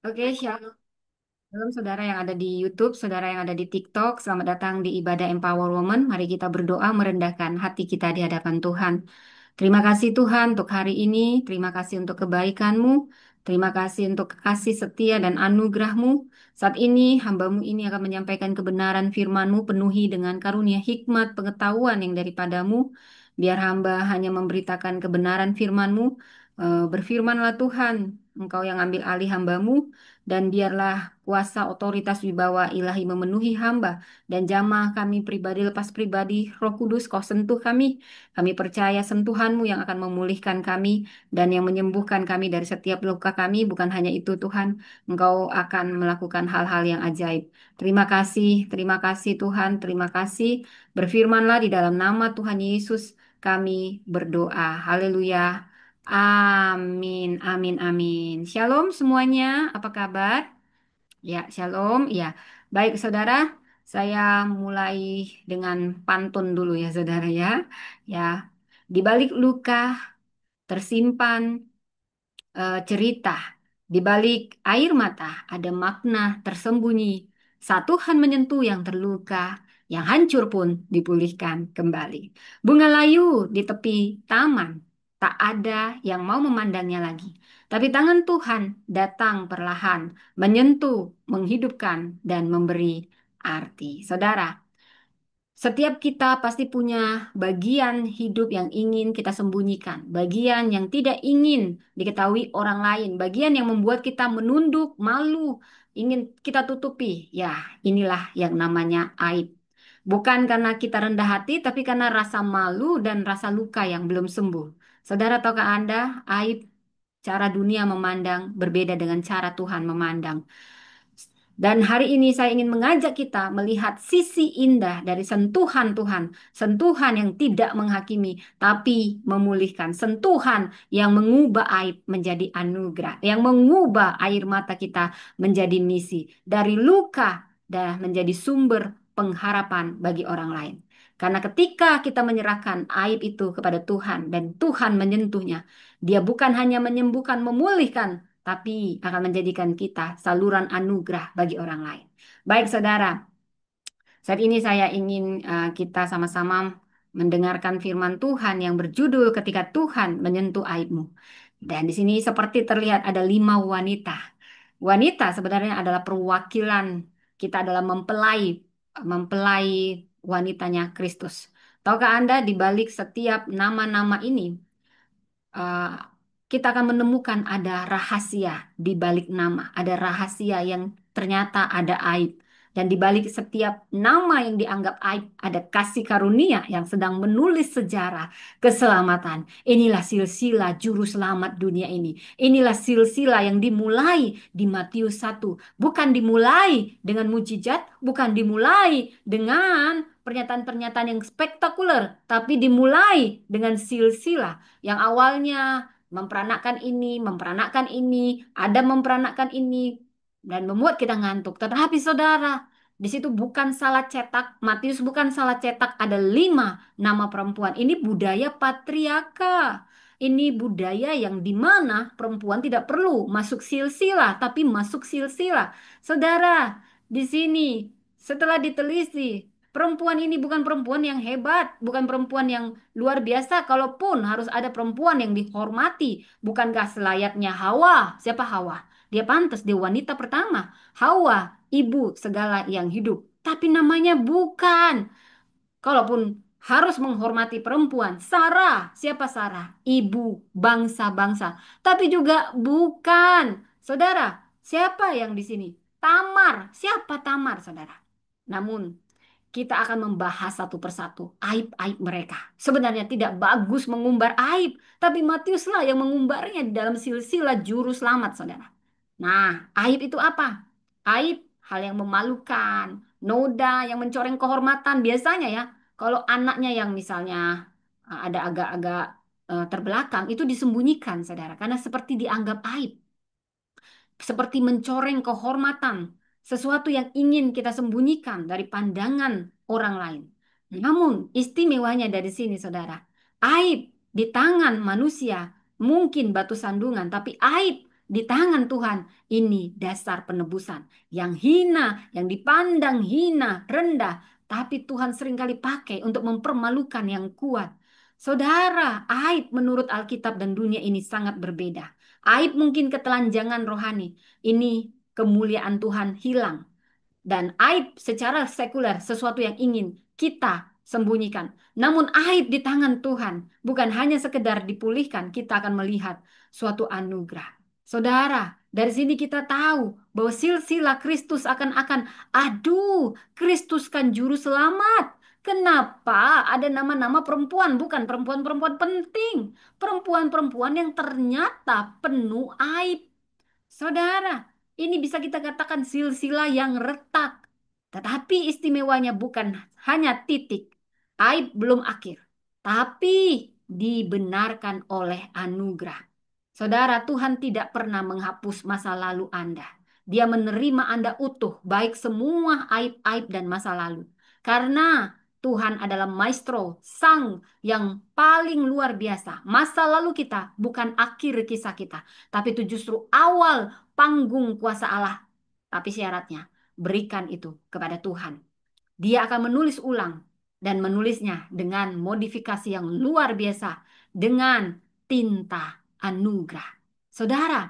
Oke, Shalom saudara yang ada di YouTube, saudara yang ada di TikTok. Selamat datang di ibadah Empower Woman. Mari kita berdoa merendahkan hati kita di hadapan Tuhan. Terima kasih Tuhan untuk hari ini. Terima kasih untuk kebaikan-Mu. Terima kasih untuk kasih setia dan anugerah-Mu. Saat ini hamba-Mu ini akan menyampaikan kebenaran firman-Mu penuhi dengan karunia hikmat pengetahuan yang daripadamu. Biar hamba hanya memberitakan kebenaran firman-Mu. Berfirmanlah Tuhan, Engkau yang ambil alih hamba-Mu, dan biarlah kuasa otoritas wibawa ilahi memenuhi hamba dan jamah kami pribadi lepas pribadi. Roh Kudus, Kau sentuh kami. Kami percaya sentuhan-Mu yang akan memulihkan kami dan yang menyembuhkan kami dari setiap luka kami. Bukan hanya itu Tuhan, Engkau akan melakukan hal-hal yang ajaib. Terima kasih Tuhan, terima kasih. Berfirmanlah di dalam nama Tuhan Yesus kami berdoa. Haleluya. Amin, amin, amin. Shalom semuanya, apa kabar? Ya, shalom. Ya, baik saudara, saya mulai dengan pantun dulu ya saudara ya. Ya, di balik luka tersimpan cerita. Di balik air mata ada makna tersembunyi. Saat Tuhan menyentuh yang terluka, yang hancur pun dipulihkan kembali. Bunga layu di tepi taman, tak ada yang mau memandangnya lagi. Tapi tangan Tuhan datang perlahan, menyentuh, menghidupkan, dan memberi arti. Saudara, setiap kita pasti punya bagian hidup yang ingin kita sembunyikan, bagian yang tidak ingin diketahui orang lain, bagian yang membuat kita menunduk, malu, ingin kita tutupi. Ya, inilah yang namanya aib. Bukan karena kita rendah hati, tapi karena rasa malu dan rasa luka yang belum sembuh. Saudara, tahukah Anda, aib cara dunia memandang berbeda dengan cara Tuhan memandang. Dan hari ini saya ingin mengajak kita melihat sisi indah dari sentuhan Tuhan. Sentuhan yang tidak menghakimi, tapi memulihkan. Sentuhan yang mengubah aib menjadi anugerah. Yang mengubah air mata kita menjadi misi. Dari luka dan menjadi sumber pengharapan bagi orang lain. Karena ketika kita menyerahkan aib itu kepada Tuhan dan Tuhan menyentuhnya, Dia bukan hanya menyembuhkan, memulihkan, tapi akan menjadikan kita saluran anugerah bagi orang lain. Baik, saudara, saat ini saya ingin kita sama-sama mendengarkan firman Tuhan yang berjudul Ketika Tuhan Menyentuh Aibmu. Dan di sini seperti terlihat ada 5 wanita. Wanita sebenarnya adalah perwakilan kita dalam mempelai wanitanya Kristus. Tahukah Anda di balik setiap nama-nama ini eh, kita akan menemukan ada rahasia di balik nama, ada rahasia yang ternyata ada aib. Dan di balik setiap nama yang dianggap aib, ada kasih karunia yang sedang menulis sejarah keselamatan. Inilah silsilah juru selamat dunia ini. Inilah silsilah yang dimulai di Matius 1. Bukan dimulai dengan mujizat, bukan dimulai dengan pernyataan-pernyataan yang spektakuler, tapi dimulai dengan silsilah yang awalnya memperanakkan ini, ada memperanakkan ini, dan membuat kita ngantuk. Tetapi saudara, di situ bukan salah cetak, Matius bukan salah cetak, ada 5 nama perempuan. Ini budaya patriarka. Ini budaya yang dimana perempuan tidak perlu masuk silsilah, tapi masuk silsilah. Saudara, di sini setelah diteliti, perempuan ini bukan perempuan yang hebat, bukan perempuan yang luar biasa. Kalaupun harus ada perempuan yang dihormati, bukankah selayaknya Hawa? Siapa Hawa? Dia pantas, dia wanita pertama. Hawa, ibu segala yang hidup. Tapi namanya bukan. Kalaupun harus menghormati perempuan, Sarah, siapa Sarah? Ibu bangsa-bangsa. Tapi juga bukan. Saudara, siapa yang di sini? Tamar. Siapa Tamar, saudara? Namun kita akan membahas satu persatu aib-aib mereka. Sebenarnya tidak bagus mengumbar aib, tapi Matiuslah yang mengumbarnya di dalam silsilah juru selamat, saudara. Nah, aib itu apa? Aib, hal yang memalukan, noda yang mencoreng kehormatan. Biasanya ya, kalau anaknya yang misalnya ada agak-agak terbelakang, itu disembunyikan, saudara, karena seperti dianggap aib, seperti mencoreng kehormatan, sesuatu yang ingin kita sembunyikan dari pandangan orang lain. Namun, istimewanya dari sini, saudara, aib di tangan manusia mungkin batu sandungan, tapi aib di tangan Tuhan. Ini dasar penebusan. Yang hina, yang dipandang hina, rendah. Tapi Tuhan seringkali pakai untuk mempermalukan yang kuat. Saudara, aib menurut Alkitab dan dunia ini sangat berbeda. Aib mungkin ketelanjangan rohani. Ini kemuliaan Tuhan hilang. Dan aib secara sekuler, sesuatu yang ingin kita sembunyikan. Namun aib di tangan Tuhan, bukan hanya sekedar dipulihkan, kita akan melihat suatu anugerah. Saudara, dari sini kita tahu bahwa silsilah Kristus akan aduh, Kristus kan juru selamat. Kenapa ada nama-nama perempuan, bukan perempuan-perempuan penting, perempuan-perempuan yang ternyata penuh aib. Saudara, ini bisa kita katakan silsilah yang retak. Tetapi istimewanya bukan hanya titik. Aib belum akhir. Tapi dibenarkan oleh anugerah. Saudara, Tuhan tidak pernah menghapus masa lalu Anda. Dia menerima Anda utuh, baik semua aib-aib dan masa lalu. Karena Tuhan adalah maestro, sang yang paling luar biasa. Masa lalu kita bukan akhir kisah kita, tapi itu justru awal panggung kuasa Allah. Tapi syaratnya, berikan itu kepada Tuhan. Dia akan menulis ulang dan menulisnya dengan modifikasi yang luar biasa dengan tinta anugerah. Saudara,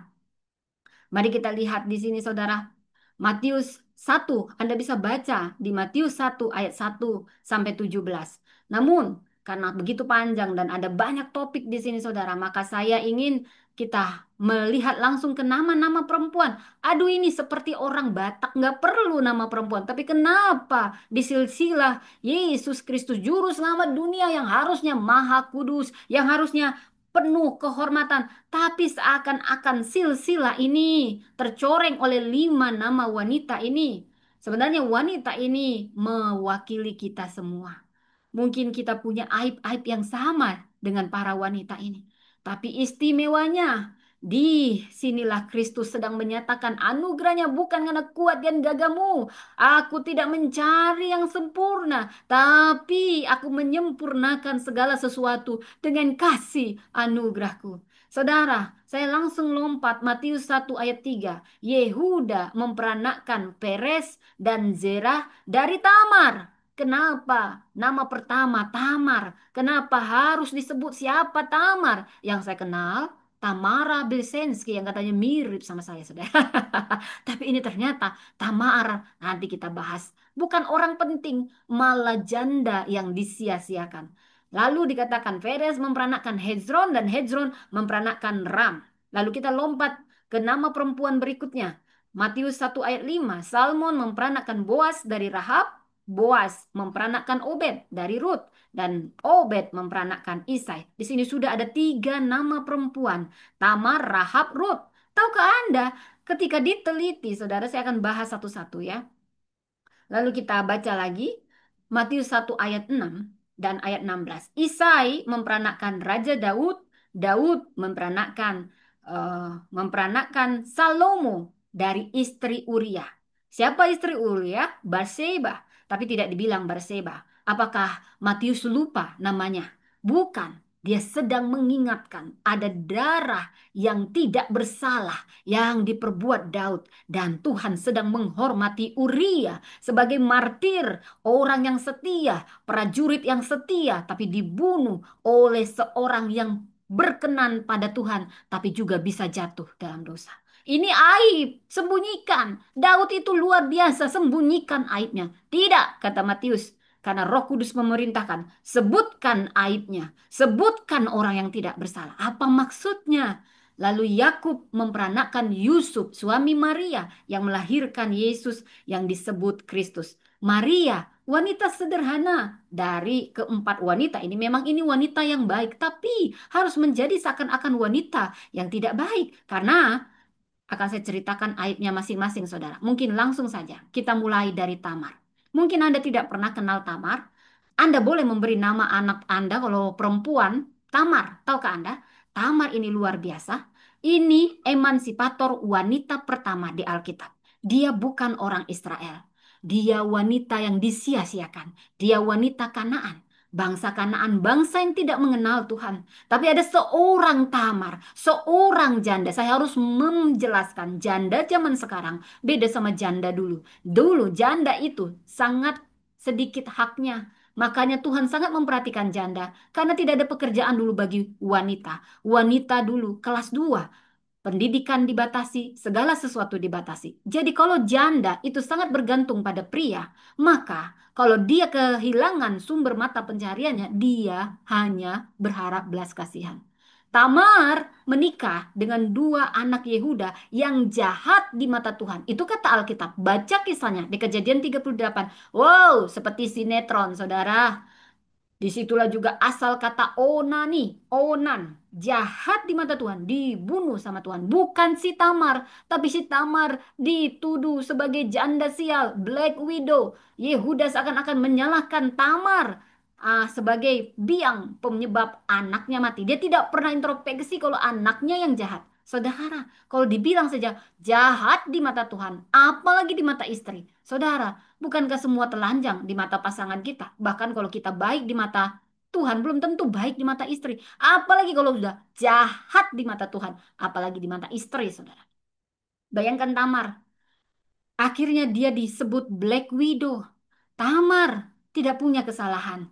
mari kita lihat di sini saudara. Matius 1, Anda bisa baca di Matius 1 ayat 1 sampai 17. Namun, karena begitu panjang dan ada banyak topik di sini saudara, maka saya ingin kita melihat langsung ke nama-nama perempuan. Aduh ini seperti orang Batak, nggak perlu nama perempuan. Tapi kenapa di silsilah Yesus Kristus Juru Selamat dunia yang harusnya maha kudus, yang harusnya penuh kehormatan, tapi seakan-akan silsilah ini tercoreng oleh 5 nama wanita ini. Sebenarnya wanita ini mewakili kita semua. Mungkin kita punya aib-aib yang sama dengan para wanita ini. Tapi istimewanya, di sinilah Kristus sedang menyatakan anugerahnya bukan karena kuat dan gagahmu. Aku tidak mencari yang sempurna, tapi aku menyempurnakan segala sesuatu dengan kasih anugerahku. Saudara, saya langsung lompat Matius 1 ayat 3. Yehuda memperanakkan Peres dan Zerah dari Tamar. Kenapa? Nama pertama Tamar. Kenapa harus disebut siapa Tamar? Yang saya kenal Tamara Blesensky yang katanya mirip sama saya, saudara. Tapi ini ternyata Tamar. Nanti kita bahas. Bukan orang penting, malah janda yang disia-siakan. Lalu dikatakan Peres memperanakkan Hezron dan Hezron memperanakkan Ram. Lalu kita lompat ke nama perempuan berikutnya. Matius 1 ayat 5. Salmon memperanakkan Boas dari Rahab. Boas memperanakkan Obed dari Rut dan Obed memperanakkan Isai. Di sini sudah ada 3 nama perempuan, Tamar, Rahab, Rut. Tahukah Anda, ketika diteliti, saudara, saya akan bahas satu-satu ya. Lalu kita baca lagi Matius 1 ayat 6 dan ayat 16. Isai memperanakkan Raja Daud, Daud memperanakkan Salomo dari istri Uria. Siapa istri Uria? Batseba, tapi tidak dibilang Batseba. Apakah Matius lupa namanya? Bukan. Dia sedang mengingatkan ada darah yang tidak bersalah yang diperbuat Daud dan Tuhan sedang menghormati Uria sebagai martir, orang yang setia, prajurit yang setia, tapi dibunuh oleh seorang yang berkenan pada Tuhan, tapi juga bisa jatuh dalam dosa. Ini aib, sembunyikan. Daud itu luar biasa, sembunyikan aibnya. Tidak, kata Matius. Karena Roh Kudus memerintahkan, sebutkan aibnya, sebutkan orang yang tidak bersalah. Apa maksudnya? Lalu Yakub memperanakkan Yusuf, suami Maria, yang melahirkan Yesus yang disebut Kristus. Maria, wanita sederhana dari keempat wanita ini. Memang ini wanita yang baik, tapi harus menjadi seakan-akan wanita yang tidak baik. Karena akan saya ceritakan aibnya masing-masing, saudara. Mungkin langsung saja kita mulai dari Tamar. Mungkin Anda tidak pernah kenal Tamar. Anda boleh memberi nama anak Anda kalau perempuan Tamar. Tahukah Anda? Tamar ini luar biasa. Ini emansipator wanita pertama di Alkitab. Dia bukan orang Israel. Dia wanita yang disia-siakan. Dia wanita Kanaan. Bangsa Kanaan, bangsa yang tidak mengenal Tuhan. Tapi ada seorang Tamar, seorang janda. Saya harus menjelaskan janda zaman sekarang beda sama janda dulu. Dulu janda itu sangat sedikit haknya. Makanya Tuhan sangat memperhatikan janda karena tidak ada pekerjaan dulu bagi wanita. Wanita dulu kelas 2. Pendidikan dibatasi, segala sesuatu dibatasi. Jadi kalau janda itu sangat bergantung pada pria, maka kalau dia kehilangan sumber mata pencahariannya, dia hanya berharap belas kasihan. Tamar menikah dengan dua anak Yehuda yang jahat di mata Tuhan. Itu kata Alkitab. Baca kisahnya di Kejadian 38. Wow, seperti sinetron, saudara. Disitulah juga asal kata onani, onan, jahat di mata Tuhan, dibunuh sama Tuhan. Bukan si Tamar, tapi si Tamar dituduh sebagai janda sial, Black Widow. Yehuda seakan-akan menyalahkan Tamar sebagai biang penyebab anaknya mati. Dia tidak pernah introspeksi kalau anaknya yang jahat. Saudara, kalau dibilang saja jahat di mata Tuhan, apalagi di mata istri. Saudara, bukankah semua telanjang di mata pasangan kita? Bahkan kalau kita baik di mata Tuhan, belum tentu baik di mata istri. Apalagi kalau sudah jahat di mata Tuhan, apalagi di mata istri, saudara. Bayangkan Tamar, akhirnya dia disebut Black Widow. Tamar tidak punya kesalahan.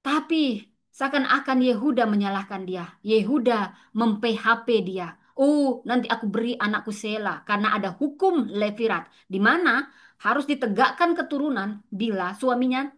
Tapi seakan-akan Yehuda menyalahkan dia. Yehuda mem-PHP dia. Oh, nanti aku beri anakku Sela karena ada hukum Levirat di mana harus ditegakkan keturunan bila suaminya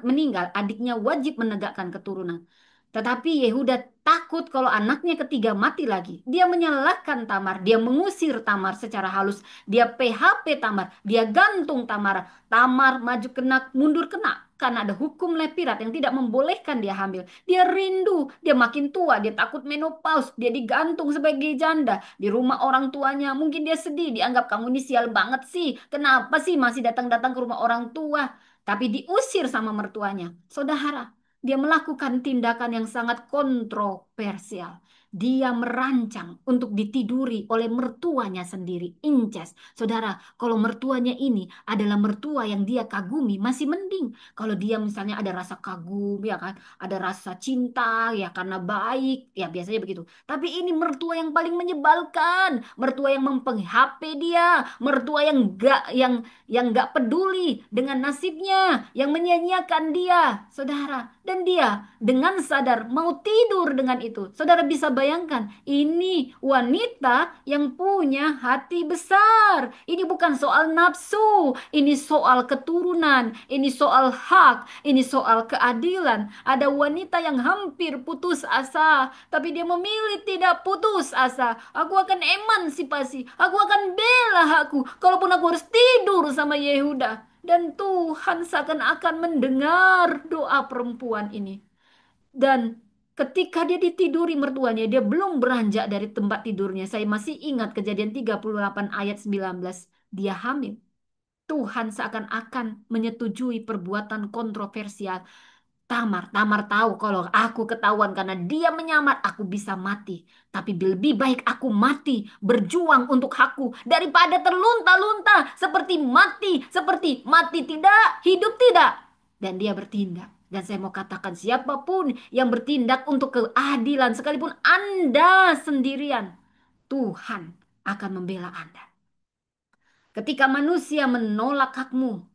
meninggal, adiknya wajib menegakkan keturunan. Tetapi Yehuda takut kalau anaknya ketiga mati lagi. Dia menyalahkan Tamar, dia mengusir Tamar secara halus, dia PHP Tamar, dia gantung Tamar. Tamar maju kena, mundur kena. Karena ada hukum Lepirat yang tidak membolehkan dia hamil. Dia rindu, dia makin tua, dia takut menopause, dia digantung sebagai janda. Di rumah orang tuanya, mungkin dia sedih, dianggap kamu ini sial banget sih. Kenapa sih masih datang-datang ke rumah orang tua? Tapi diusir sama mertuanya. Saudara, dia melakukan tindakan yang sangat kontroversial. Dia merancang untuk ditiduri oleh mertuanya sendiri, incest. Saudara, kalau mertuanya ini adalah mertua yang dia kagumi, masih mending. Kalau dia misalnya ada rasa kagum, ya kan, ada rasa cinta, ya karena baik, ya biasanya begitu. Tapi ini mertua yang paling menyebalkan, mertua yang mempeng-HP dia, mertua yang gak peduli dengan nasibnya, yang menyia-nyiakan dia, saudara. Dan dia dengan sadar mau tidur dengan itu. Saudara bisa bayangkan, ini wanita yang punya hati besar. Ini bukan soal nafsu, ini soal keturunan, ini soal hak, ini soal keadilan. Ada wanita yang hampir putus asa, tapi dia memilih tidak putus asa. Aku akan emansipasi, aku akan bela hakku, kalaupun aku harus tidur sama Yehuda. Dan Tuhan seakan-akan mendengar doa perempuan ini. Dan ketika dia ditiduri mertuanya, dia belum beranjak dari tempat tidurnya. Saya masih ingat Kejadian 38 ayat 19. Dia hamil. Tuhan seakan-akan menyetujui perbuatan kontroversial Tamar tahu kalau aku ketahuan karena dia menyamar, aku bisa mati. Tapi lebih baik aku mati, berjuang untuk hakku daripada terlunta-lunta seperti mati tidak, hidup tidak. Dan dia bertindak. Dan saya mau katakan siapapun yang bertindak untuk keadilan, sekalipun Anda sendirian, Tuhan akan membela Anda. Ketika manusia menolak hakmu,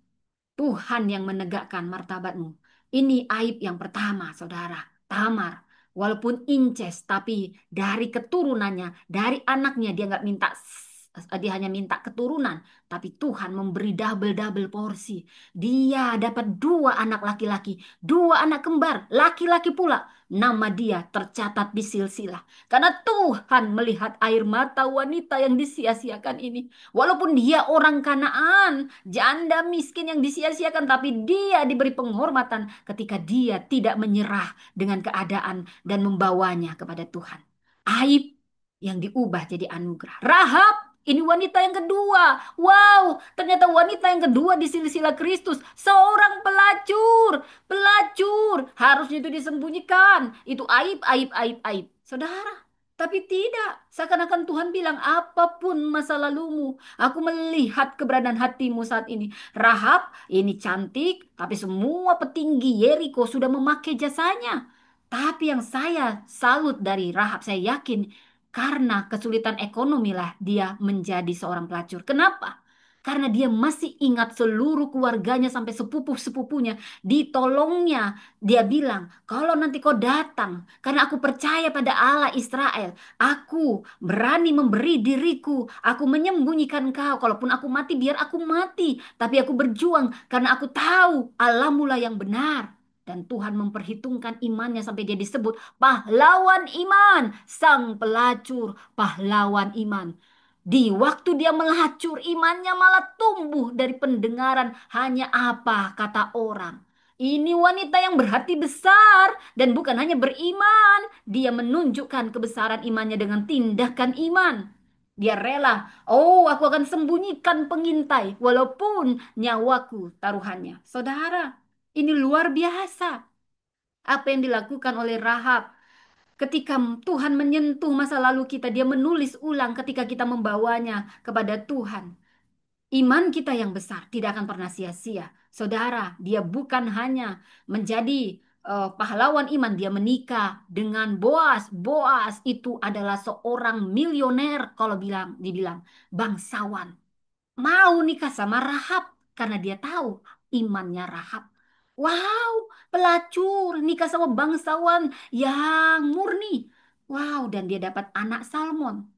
Tuhan yang menegakkan martabatmu. Ini aib yang pertama, saudara. Tamar, walaupun inces, tapi dari keturunannya, dari anaknya, dia nggak minta, dia hanya minta keturunan. Tapi Tuhan memberi double-double porsi. Dia dapat dua anak laki-laki, dua anak kembar, laki-laki pula. Nama dia tercatat di silsilah. Karena Tuhan melihat air mata wanita yang disia-siakan ini. Walaupun dia orang Kanaan, janda miskin yang disia-siakan, tapi dia diberi penghormatan ketika dia tidak menyerah dengan keadaan dan membawanya kepada Tuhan. Aib yang diubah jadi anugerah. Rahab, ini wanita yang kedua. Wow, ternyata wanita yang kedua di silsilah Kristus. Seorang pelacur. Pelacur. Harusnya itu disembunyikan. Itu aib, aib, aib, aib. Saudara, Tapi tidak, seakan-akan Tuhan bilang, apapun masa lalumu, aku melihat keberadaan hatimu saat ini. Rahab ini cantik, tapi semua petinggi Yeriko sudah memakai jasanya. Tapi yang saya salut dari Rahab, saya yakin karena kesulitan ekonomi lah dia menjadi seorang pelacur. Kenapa? Karena dia masih ingat seluruh keluarganya sampai sepupu-sepupunya ditolongnya. Dia bilang, kalau nanti kau datang, karena aku percaya pada Allah Israel, aku berani memberi diriku, aku menyembunyikan kau. Kalaupun aku mati, biar aku mati. Tapi aku berjuang karena aku tahu Allahmu lah yang benar. Dan Tuhan memperhitungkan imannya sampai dia disebut pahlawan iman, sang pelacur, pahlawan iman. Di waktu dia melacur, imannya malah tumbuh dari pendengaran hanya apa kata orang. Ini wanita yang berhati besar dan bukan hanya beriman, dia menunjukkan kebesaran imannya dengan tindakan iman. Dia rela, oh aku akan sembunyikan pengintai walaupun nyawaku taruhannya. Saudara, ini luar biasa apa yang dilakukan oleh Rahab. Ketika Tuhan menyentuh masa lalu kita, dia menulis ulang ketika kita membawanya kepada Tuhan. Iman kita yang besar tidak akan pernah sia-sia. Saudara, dia bukan hanya menjadi pahlawan iman, dia menikah dengan Boas. Boas itu adalah seorang milioner kalau dibilang bangsawan. Mau nikah sama Rahab karena dia tahu imannya Rahab. Wow, pelacur nikah sama bangsawan yang murni. Wow, dan dia dapat anak Salmon.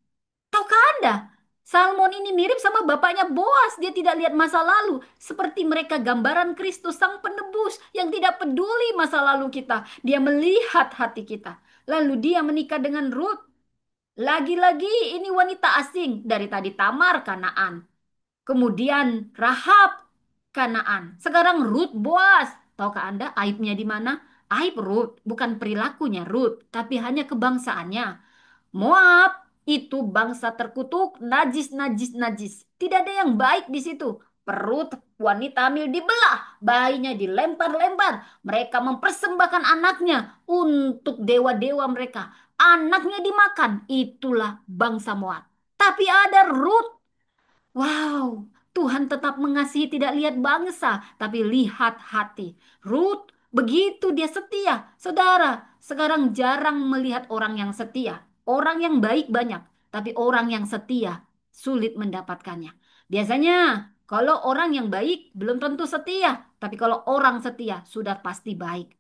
Tahukah Anda? Salmon ini mirip sama bapaknya Boas. Dia tidak lihat masa lalu. Seperti mereka gambaran Kristus sang penebus yang tidak peduli masa lalu kita. Dia melihat hati kita. Lalu dia menikah dengan Ruth. Lagi-lagi ini wanita asing. Dari tadi Tamar, Kanaan. Kemudian Rahab, Kanaan. Sekarang Ruth, Boas. Tahukah Anda aibnya di mana? Aib Ruth bukan perilakunya Ruth, tapi hanya kebangsaannya. Moab itu bangsa terkutuk, najis, najis, najis. Tidak ada yang baik di situ. Perut wanita hamil dibelah, bayinya dilempar-lempar. Mereka mempersembahkan anaknya untuk dewa-dewa mereka. Anaknya dimakan, itulah bangsa Moab. Tapi ada Ruth. Wow, Tuhan tetap mengasihi tidak lihat bangsa, tapi lihat hati. Ruth, begitu dia setia. Saudara, sekarang jarang melihat orang yang setia. Orang yang baik banyak, tapi orang yang setia sulit mendapatkannya. Biasanya, kalau orang yang baik belum tentu setia, tapi kalau orang setia sudah pasti baik.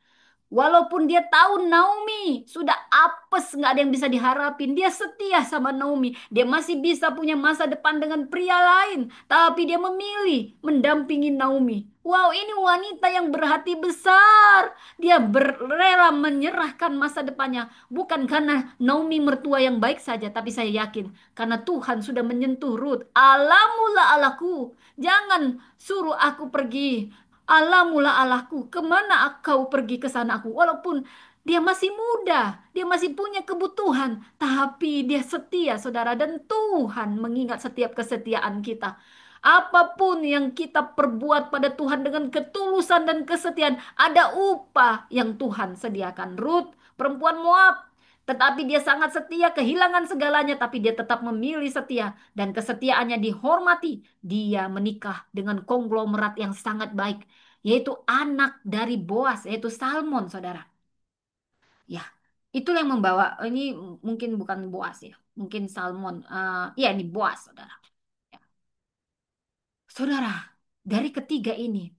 Walaupun dia tahu Naomi sudah apes, nggak ada yang bisa diharapin. Dia setia sama Naomi. Dia masih bisa punya masa depan dengan pria lain. Tapi dia memilih mendampingi Naomi. Wow, ini wanita yang berhati besar. Dia rela menyerahkan masa depannya. Bukan karena Naomi mertua yang baik saja. Tapi saya yakin karena Tuhan sudah menyentuh Ruth. Alamulah Allahku. Jangan suruh aku pergi. Allah mula Allahku, kemana kau pergi ke sana aku? Walaupun dia masih muda, dia masih punya kebutuhan, tapi dia setia, saudara, dan Tuhan mengingat setiap kesetiaan kita. Apapun yang kita perbuat pada Tuhan dengan ketulusan dan kesetiaan, ada upah yang Tuhan sediakan. Ruth, perempuan Moab, tetapi dia sangat setia, kehilangan segalanya, tapi dia tetap memilih setia, dan kesetiaannya dihormati. Dia menikah dengan konglomerat yang sangat baik, yaitu anak dari Boas, yaitu Salmon, saudara. Ya, itulah yang membawa, ini mungkin bukan Boas ya, mungkin Salmon. Ya, ini Boas, saudara. Ya. Saudara, dari ketiga ini,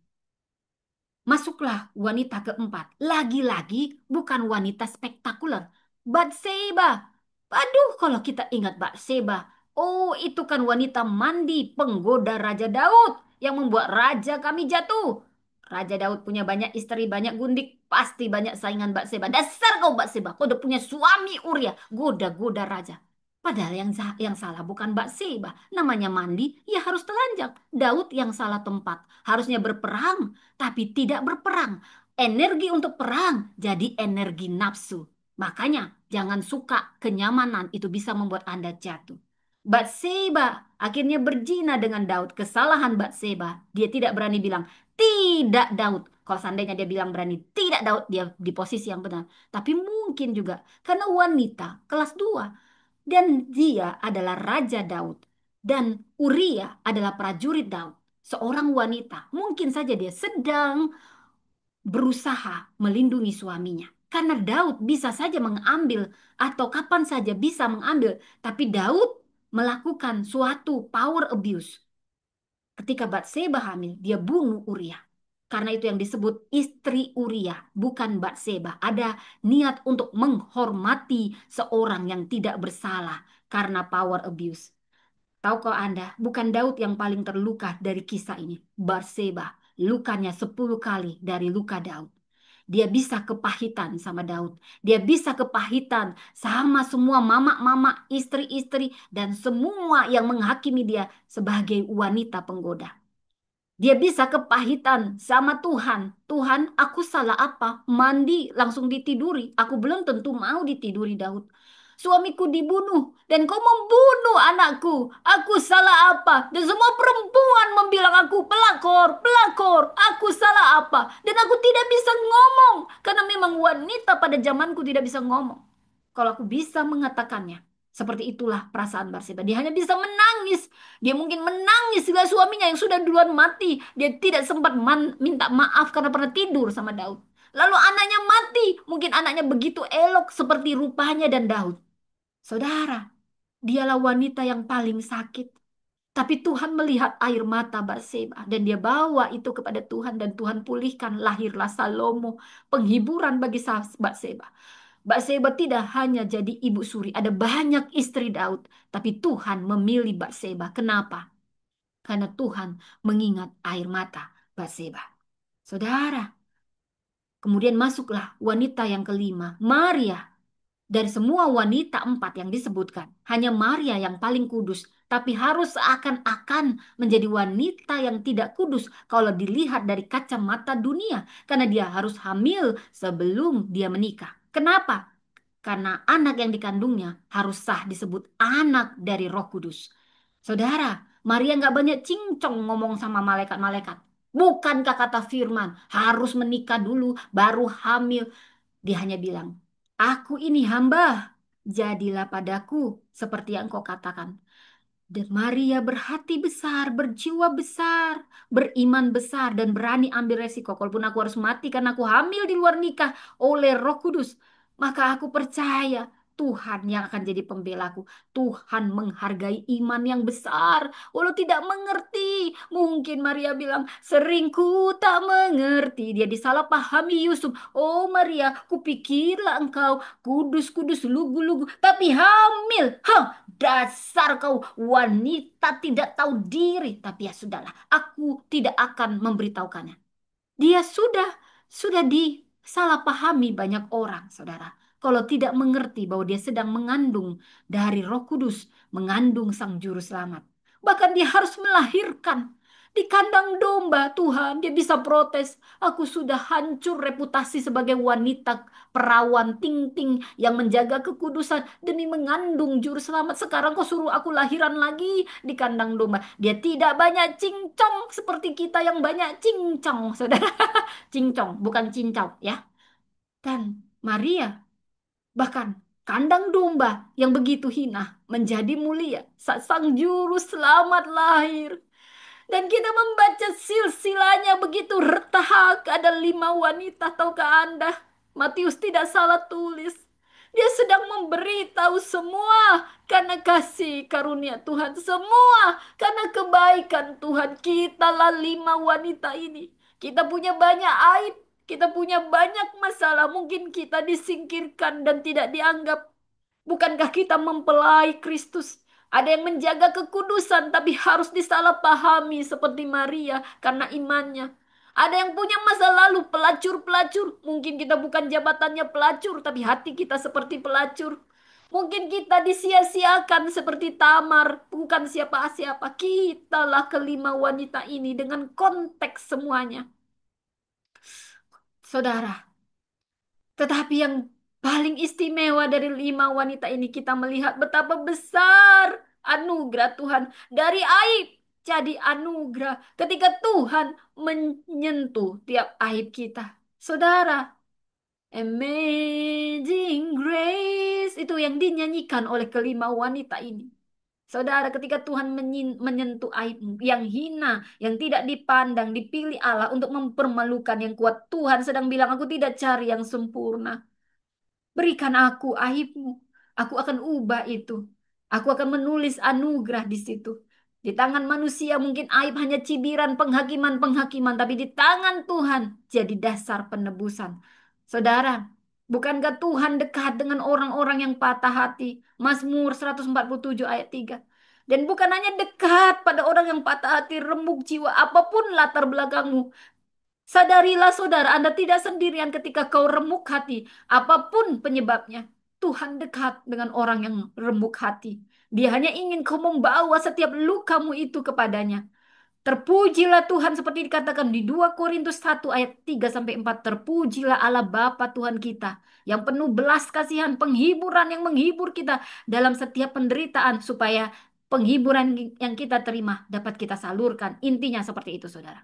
masuklah wanita keempat. Lagi-lagi bukan wanita spektakuler. Batseba. Aduh, kalau kita ingat Batseba. Oh, itu kan wanita mandi penggoda Raja Daud yang membuat raja kami jatuh. Raja Daud punya banyak istri, banyak gundik. Pasti banyak saingan Batseba. Dasar kau Batseba. Kau udah punya suami Uria. Goda-goda raja. Padahal yang salah bukan Batseba. Namanya mandi, ya harus telanjang. Daud yang salah tempat. Harusnya berperang tapi tidak berperang. Energi untuk perang jadi energi nafsu. Makanya jangan suka kenyamanan, itu bisa membuat Anda jatuh. Batseba akhirnya berzina dengan Daud. Kesalahan Batseba, dia tidak berani bilang tidak Daud. Kalau seandainya dia bilang berani tidak Daud, dia di posisi yang benar. Tapi mungkin juga karena wanita kelas 2. Dan dia adalah Raja Daud. Dan Uria adalah prajurit Daud. Seorang wanita. Mungkin saja dia sedang berusaha melindungi suaminya. Karena Daud bisa saja mengambil atau kapan saja bisa mengambil. Tapi Daud melakukan suatu power abuse. Ketika Batseba hamil, dia bunuh Uria. Karena itu yang disebut istri Uria, bukan Batseba. Ada niat untuk menghormati seorang yang tidak bersalah karena power abuse. Tahu kau Anda, bukan Daud yang paling terluka dari kisah ini. Batseba, lukanya 10 kali dari luka Daud. Dia bisa kepahitan sama Daud. Dia bisa kepahitan sama semua mama-mama, istri-istri, dan semua yang menghakimi dia sebagai wanita penggoda. Dia bisa kepahitan sama Tuhan. Tuhan, aku salah apa? Mandi langsung ditiduri. Aku belum tentu mau ditiduri Daud. Suamiku dibunuh dan kau membunuh anakku. Aku salah apa? Dan semua perempuan membilang aku pelakor, pelakor. Aku salah apa? Dan aku tidak bisa ngomong karena memang wanita pada zamanku tidak bisa ngomong. Kalau aku bisa mengatakannya, seperti itulah perasaan Barseba. Dia hanya bisa menangis. Dia mungkin menangis dengan suaminya yang sudah duluan mati. Dia tidak sempat minta maaf karena pernah tidur sama Daud. Lalu anaknya mati. Mungkin anaknya begitu elok seperti rupanya dan Daud. Saudara, dialah wanita yang paling sakit. Tapi Tuhan melihat air mata Batseba dan dia bawa itu kepada Tuhan dan Tuhan pulihkan, lahirlah Salomo, penghiburan bagi Batseba. Batseba tidak hanya jadi ibu suri, ada banyak istri Daud, tapi Tuhan memilih Batseba. Kenapa? Karena Tuhan mengingat air mata Batseba. Saudara, kemudian masuklah wanita yang kelima, Maria. Dari semua wanita empat yang disebutkan, hanya Maria yang paling kudus, tapi harus seakan-akan menjadi wanita yang tidak kudus kalau dilihat dari kacamata dunia, karena dia harus hamil sebelum dia menikah. Kenapa? Karena anak yang dikandungnya harus sah disebut anak dari Roh Kudus. Saudara, Maria nggak banyak cincong ngomong sama malaikat-malaikat. Bukankah kata firman harus menikah dulu baru hamil? Dia hanya bilang, aku ini hamba, jadilah padaku seperti yang kau katakan. Dan Maria berhati besar, berjiwa besar, beriman besar, dan berani ambil resiko. Kalaupun aku harus mati karena aku hamil di luar nikah oleh Roh Kudus, maka aku percaya Tuhan yang akan jadi pembelaku. Tuhan menghargai iman yang besar, walau tidak mengerti. Mungkin Maria bilang, seringku tak mengerti. Dia disalahpahami Yusuf. Oh Maria, kupikirlah engkau kudus-kudus, lugu-lugu, tapi hamil. Hah, dasar kau wanita tidak tahu diri. Tapi ya sudahlah, aku tidak akan memberitahukannya. Dia sudah disalahpahami banyak orang, saudara. Kalau tidak mengerti bahwa dia sedang mengandung dari Roh Kudus, mengandung Sang Juru Selamat. Bahkan dia harus melahirkan di kandang domba, Tuhan. Dia bisa protes. Aku sudah hancur reputasi sebagai wanita perawan ting-ting yang menjaga kekudusan demi mengandung Juru Selamat. Sekarang kau suruh aku lahiran lagi di kandang domba. Dia tidak banyak cincong seperti kita yang banyak cincong, saudara. Cincong, bukan cincau ya. Dan Maria bahkan kandang domba yang begitu hina menjadi mulia saat Sang Juru Selamat lahir. Dan kita membaca silsilahnya begitu retahak. Ada 5 wanita, tahukah Anda? Matius tidak salah tulis. Dia sedang memberitahu semua karena kasih karunia Tuhan. Semua karena kebaikan Tuhan. Kitalah 5 wanita ini. Kita punya banyak aib. Kita punya banyak masalah. Mungkin kita disingkirkan dan tidak dianggap. Bukankah kita mempelai Kristus? Ada yang menjaga kekudusan tapi harus disalahpahami seperti Maria karena imannya. Ada yang punya masa lalu pelacur-pelacur. Mungkin kita bukan jabatannya pelacur tapi hati kita seperti pelacur. Mungkin kita disia-siakan seperti Tamar, bukan siapa-siapa. Kitalah ke 5 wanita ini dengan konteks semuanya. Saudara, tetapi yang paling istimewa dari 5 wanita ini kita melihat betapa besar anugerah Tuhan. Dari aib jadi anugerah ketika Tuhan menyentuh tiap aib kita. Saudara, Amazing Grace itu yang dinyanyikan oleh kelima wanita ini. Saudara, ketika Tuhan menyentuh aibmu yang hina, yang tidak dipandang, dipilih Allah untuk mempermalukan yang kuat, Tuhan sedang bilang, aku tidak cari yang sempurna. Berikan aku aibmu. Aku akan ubah itu. Aku akan menulis anugerah di situ. Di tangan manusia mungkin aib hanya cibiran penghakiman-penghakiman. Tapi di tangan Tuhan jadi dasar penebusan. Saudara, bukankah Tuhan dekat dengan orang-orang yang patah hati? Mazmur 147 ayat 3. Dan bukan hanya dekat pada orang yang patah hati, remuk jiwa, apapun latar belakangmu. Sadarilah saudara, Anda tidak sendirian ketika kau remuk hati. Apapun penyebabnya, Tuhan dekat dengan orang yang remuk hati. Dia hanya ingin kau membawa setiap lukamu itu kepadanya. Terpujilah Tuhan seperti dikatakan di 2 Korintus 1 ayat 3 sampai 4. Terpujilah Allah Bapa Tuhan kita yang penuh belas kasihan, penghiburan yang menghibur kita dalam setiap penderitaan supaya penghiburan yang kita terima dapat kita salurkan. Intinya seperti itu, saudara.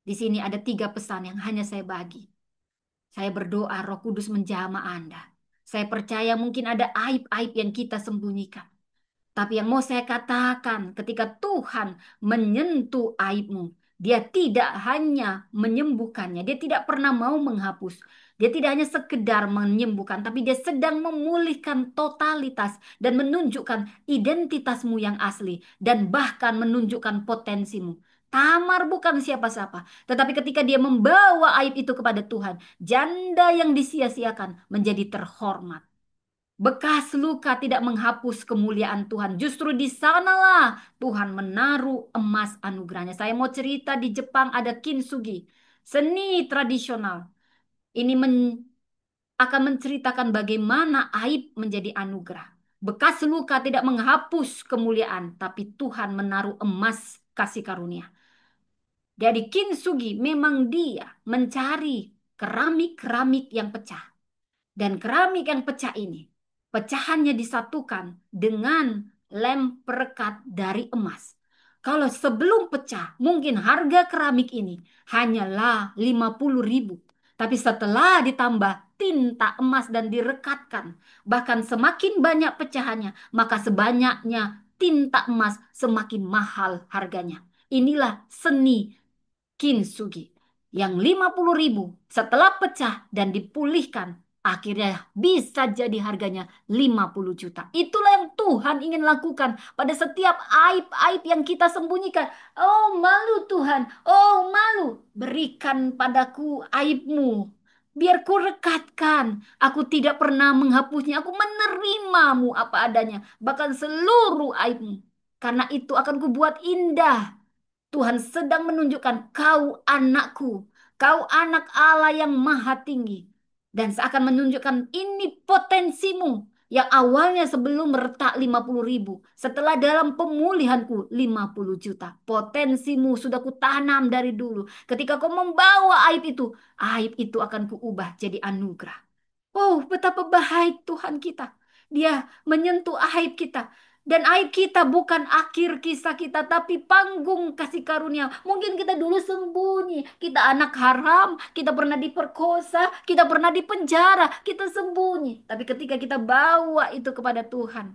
Di sini ada 3 pesan yang hanya saya bagi. Saya berdoa Roh Kudus menjamah Anda. Saya percaya mungkin ada aib-aib yang kita sembunyikan. Tapi yang mau saya katakan, ketika Tuhan menyentuh aibmu, Dia tidak hanya menyembuhkannya, Dia tidak pernah mau menghapus. Dia tidak hanya sekedar menyembuhkan, tapi Dia sedang memulihkan totalitas dan menunjukkan identitasmu yang asli dan bahkan menunjukkan potensimu. Tamar bukan siapa-siapa, tetapi ketika dia membawa aib itu kepada Tuhan, janda yang disia-siakan menjadi terhormat. Bekas luka tidak menghapus kemuliaan Tuhan. Justru di sanalah Tuhan menaruh emas anugerahnya. Saya mau cerita di Jepang ada kintsugi. Seni tradisional. Ini akan menceritakan bagaimana aib menjadi anugerah. Bekas luka tidak menghapus kemuliaan. Tapi Tuhan menaruh emas kasih karunia. Jadi kintsugi memang dia mencari keramik-keramik yang pecah. Dan keramik yang pecah ini, pecahannya disatukan dengan lem perekat dari emas. Kalau sebelum pecah, mungkin harga keramik ini hanyalah 50.000. Tapi setelah ditambah tinta emas dan direkatkan, bahkan semakin banyak pecahannya, maka sebanyaknya tinta emas semakin mahal harganya. Inilah seni kintsugi yang 50.000 setelah pecah dan dipulihkan akhirnya bisa jadi harganya 50 juta. Itulah yang Tuhan ingin lakukan pada setiap aib-aib yang kita sembunyikan. Oh malu Tuhan, oh malu. Berikan padaku aibmu. Biar ku rekatkan. Aku tidak pernah menghapusnya. Aku menerimamu apa adanya. Bahkan seluruh aibmu. Karena itu akan kubuat indah. Tuhan sedang menunjukkan kau anakku, kau anak Allah yang maha tinggi. Dan seakan menunjukkan ini potensimu yang awalnya sebelum retak 50.000. Setelah dalam pemulihanku 50 juta. Potensimu sudah kutanam dari dulu. Ketika kau membawa aib itu akan kuubah jadi anugerah. Oh, betapa baik Tuhan kita. Dia menyentuh aib kita. Dan aib kita bukan akhir kisah kita, tapi panggung kasih karunia. Mungkin kita dulu sembunyi. Kita anak haram, kita pernah diperkosa, kita pernah dipenjara, kita sembunyi. Tapi ketika kita bawa itu kepada Tuhan,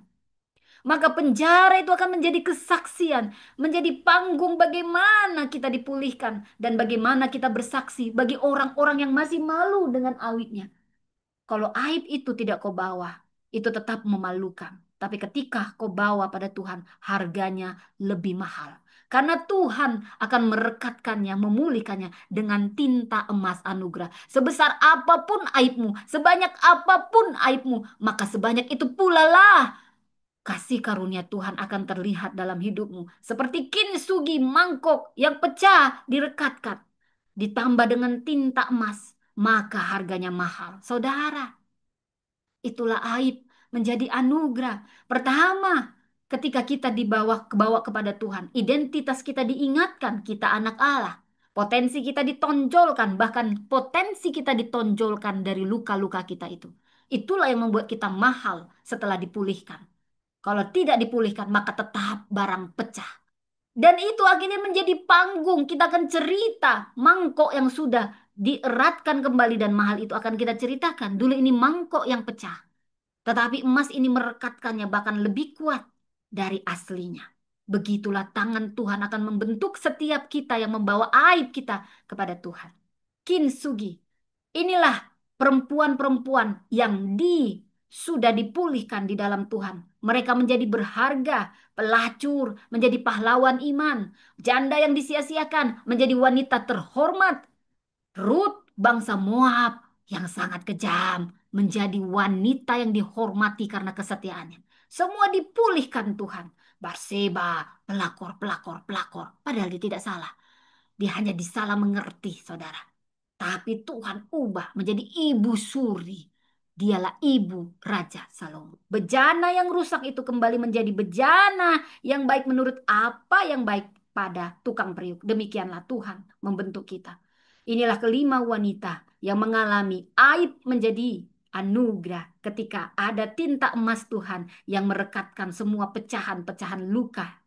maka penjara itu akan menjadi kesaksian, menjadi panggung bagaimana kita dipulihkan. Dan bagaimana kita bersaksi bagi orang-orang yang masih malu dengan aibnya. Kalau aib itu tidak kau bawa, itu tetap memalukan. Tapi ketika kau bawa pada Tuhan, harganya lebih mahal. Karena Tuhan akan merekatkannya, memulihkannya dengan tinta emas anugerah. Sebesar apapun aibmu, sebanyak apapun aibmu, maka sebanyak itu pula lah kasih karunia Tuhan akan terlihat dalam hidupmu. Seperti kintsugi mangkok yang pecah direkatkan. Ditambah dengan tinta emas, maka harganya mahal. Saudara, itulah aib menjadi anugerah. Pertama, ketika kita kebawa kepada Tuhan, identitas kita diingatkan, kita anak Allah. Potensi kita ditonjolkan, bahkan potensi kita ditonjolkan dari luka-luka kita itu. Itulah yang membuat kita mahal setelah dipulihkan. Kalau tidak dipulihkan, maka tetap barang pecah. Dan itu akhirnya menjadi panggung. Kita akan cerita mangkok yang sudah dieratkan kembali dan mahal itu akan kita ceritakan. Dulu ini mangkok yang pecah, tetapi emas ini merekatkannya bahkan lebih kuat dari aslinya. Begitulah tangan Tuhan akan membentuk setiap kita yang membawa aib kita kepada Tuhan. Kintsugi. Inilah perempuan-perempuan yang sudah dipulihkan di dalam Tuhan. Mereka menjadi berharga, pelacur, menjadi pahlawan iman. Janda yang disia-siakan menjadi wanita terhormat. Ruth, bangsa Moab yang sangat kejam, menjadi wanita yang dihormati karena kesetiaannya. Semua dipulihkan Tuhan. Barseba, pelakor, pelakor, pelakor. Padahal dia tidak salah. Dia hanya disalah mengerti, saudara. Tapi Tuhan ubah menjadi ibu suri. Dialah ibu Raja Salomo. Bejana yang rusak itu kembali menjadi bejana yang baik menurut apa yang baik pada tukang periuk. Demikianlah Tuhan membentuk kita. Inilah kelima wanita yang mengalami aib menjadi anugerah ketika ada tinta emas Tuhan yang merekatkan semua pecahan-pecahan luka.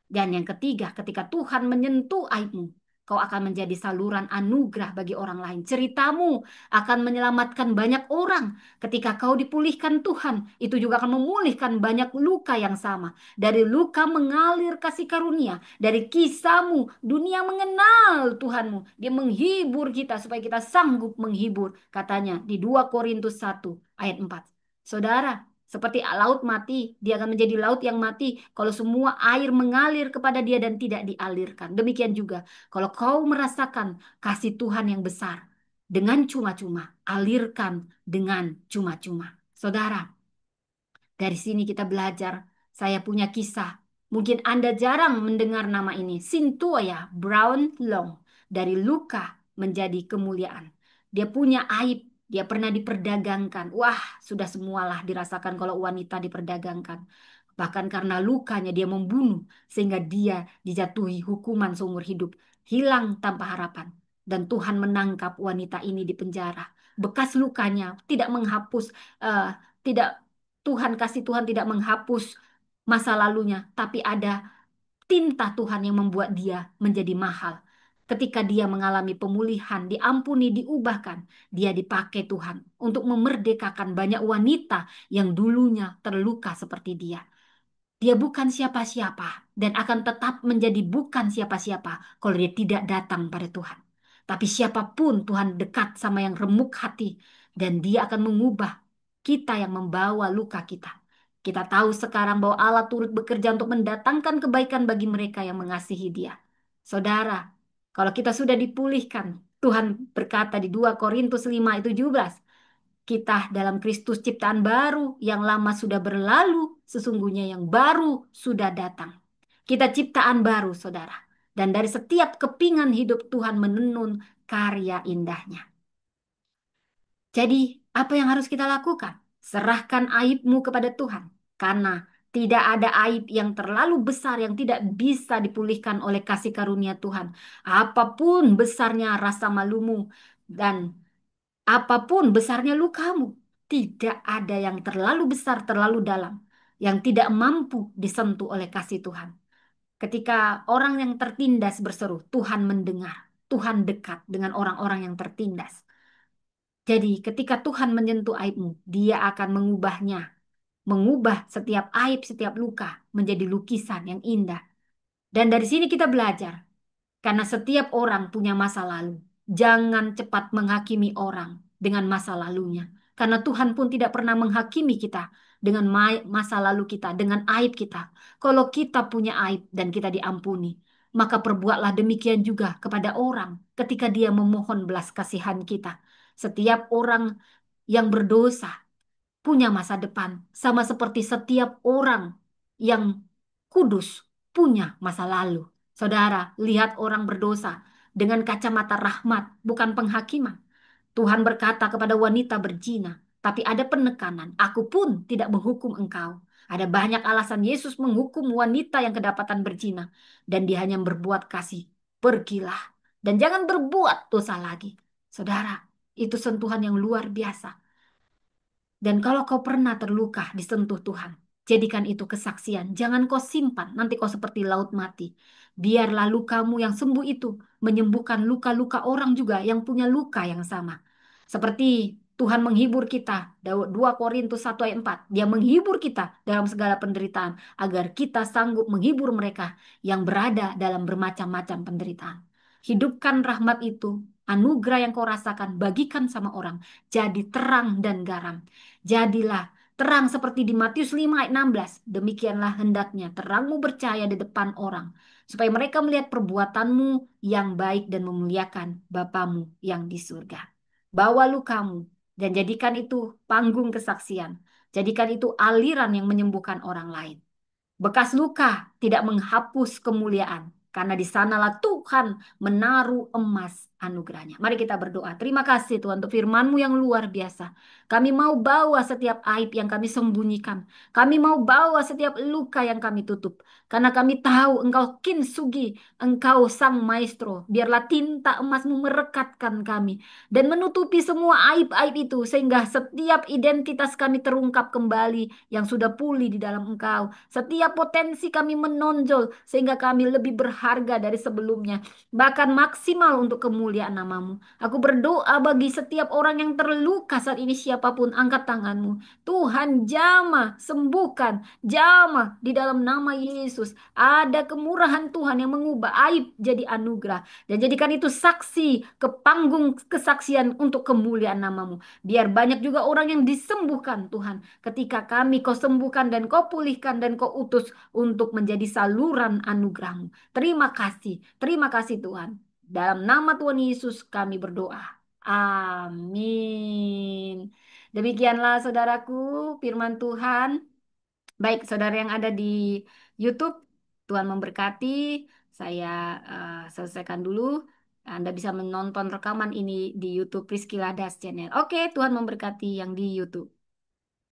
Dan yang ketiga, ketika Tuhan menyentuh aibmu, kau akan menjadi saluran anugerah bagi orang lain. Ceritamu akan menyelamatkan banyak orang. Ketika kau dipulihkan Tuhan, itu juga akan memulihkan banyak luka yang sama. Dari luka mengalir kasih karunia. Dari kisahmu, dunia mengenal Tuhanmu. Dia menghibur kita supaya kita sanggup menghibur. Katanya di 2 Korintus 1 ayat 4. Saudara, seperti laut mati, dia akan menjadi laut yang mati kalau semua air mengalir kepada dia dan tidak dialirkan. Demikian juga kalau kau merasakan kasih Tuhan yang besar dengan cuma-cuma, alirkan dengan cuma-cuma. Saudara, dari sini kita belajar. Saya punya kisah. Mungkin Anda jarang mendengar nama ini. Cynthia Brown Long. Dari luka menjadi kemuliaan. Dia punya aib. Dia pernah diperdagangkan. Wah, sudah semualah dirasakan kalau wanita diperdagangkan. Bahkan karena lukanya dia membunuh. Sehingga dia dijatuhi hukuman seumur hidup. Hilang tanpa harapan. Dan Tuhan menangkap wanita ini di penjara. Bekas lukanya tidak menghapus, tidak Tuhan tidak menghapus masa lalunya, tapi ada tinta Tuhan yang membuat dia menjadi mahal. Ketika dia mengalami pemulihan, diampuni, diubahkan, dia dipakai Tuhan untuk memerdekakan banyak wanita yang dulunya terluka seperti dia. Dia bukan siapa-siapa dan akan tetap menjadi bukan siapa-siapa kalau dia tidak datang pada Tuhan. Tapi siapapun Tuhan dekat sama yang remuk hati dan dia akan mengubah kita yang membawa luka kita. Kita tahu sekarang bahwa Allah turut bekerja untuk mendatangkan kebaikan bagi mereka yang mengasihi Dia. Saudara, kalau kita sudah dipulihkan, Tuhan berkata di 2 Korintus 5 ayat 17, kita dalam Kristus ciptaan baru, yang lama sudah berlalu, sesungguhnya yang baru sudah datang. Kita ciptaan baru, saudara. Dan dari setiap kepingan hidup Tuhan menenun karya indahnya. Jadi, apa yang harus kita lakukan? Serahkan aibmu kepada Tuhan. Karena tidak ada aib yang terlalu besar yang tidak bisa dipulihkan oleh kasih karunia Tuhan. Apapun besarnya rasa malumu dan apapun besarnya lukamu, tidak ada yang terlalu besar, terlalu dalam, yang tidak mampu disentuh oleh kasih Tuhan. Ketika orang yang tertindas berseru, Tuhan mendengar. Tuhan dekat dengan orang-orang yang tertindas. Jadi ketika Tuhan menyentuh aibmu, Dia akan mengubahnya. Mengubah setiap aib, setiap luka menjadi lukisan yang indah. Dan dari sini kita belajar. Karena setiap orang punya masa lalu. Jangan cepat menghakimi orang dengan masa lalunya. Karena Tuhan pun tidak pernah menghakimi kita dengan masa lalu kita, dengan aib kita. Kalau kita punya aib dan kita diampuni, maka perbuatlah demikian juga kepada orang ketika dia memohon belas kasihan kita. Setiap orang yang berdosa punya masa depan, sama seperti setiap orang yang kudus punya masa lalu. Saudara, lihat orang berdosa dengan kacamata rahmat, bukan penghakiman. Tuhan berkata kepada wanita berzina, tapi ada penekanan, aku pun tidak menghukum engkau. Ada banyak alasan Yesus menghukum wanita yang kedapatan berzina, dan dia hanya berbuat kasih. Pergilah, dan jangan berbuat dosa lagi. Saudara, itu sentuhan yang luar biasa. Dan kalau kau pernah terluka disentuh Tuhan, Jadikan itu kesaksian. Jangan kau simpan, nanti kau seperti laut mati. Biarlah lukamu yang sembuh itu menyembuhkan luka-luka orang juga yang punya luka yang sama. Seperti Tuhan menghibur kita. 2 Korintus 1 ayat 4. Dia menghibur kita dalam segala penderitaan agar kita sanggup menghibur mereka yang berada dalam bermacam-macam penderitaan. Hidupkan rahmat itu, anugerah yang kau rasakan, bagikan sama orang. Jadi terang dan garam. Jadilah terang seperti di Matius 5 ayat 16. Demikianlah hendaknya terangmu bercahaya di depan orang. Supaya mereka melihat perbuatanmu yang baik dan memuliakan Bapamu yang di surga. Bawa lukamu dan jadikan itu panggung kesaksian. Jadikan itu aliran yang menyembuhkan orang lain. Bekas luka tidak menghapus kemuliaan. Karena di sanalah Tuhan menaruh emas anugerahnya. Mari kita berdoa. Terima kasih Tuhan untuk firman-Mu yang luar biasa. Kami mau bawa setiap aib yang kami sembunyikan. Kami mau bawa setiap luka yang kami tutup. Karena kami tahu Engkau kintsugi, Engkau sang maestro. Biarlah tinta emas-Mu merekatkan kami dan menutupi semua aib-aib itu sehingga setiap identitas kami terungkap kembali yang sudah pulih di dalam Engkau. Setiap potensi kami menonjol sehingga kami lebih berharga dari sebelumnya, bahkan maksimal untuk kemuliaan namamu. Aku berdoa bagi setiap orang yang terluka saat ini, siapapun, angkat tanganmu. Tuhan jamah, sembuhkan, jamah di dalam nama Yesus. Ada kemurahan Tuhan yang mengubah aib jadi anugerah. Dan jadikan itu saksi ke panggung kesaksian untuk kemuliaan namamu. Biar banyak juga orang yang disembuhkan Tuhan. Ketika kami kau sembuhkan dan kau pulihkan dan kau utus untuk menjadi saluran anugerahmu. Terima kasih Tuhan. Dalam nama Tuhan Yesus kami berdoa. Amin. Demikianlah saudaraku firman Tuhan. Baik, saudara yang ada di YouTube, Tuhan memberkati. Saya selesaikan dulu. Anda bisa menonton rekaman ini di YouTube Priscilla Das Channel. Oke, Tuhan memberkati yang di YouTube.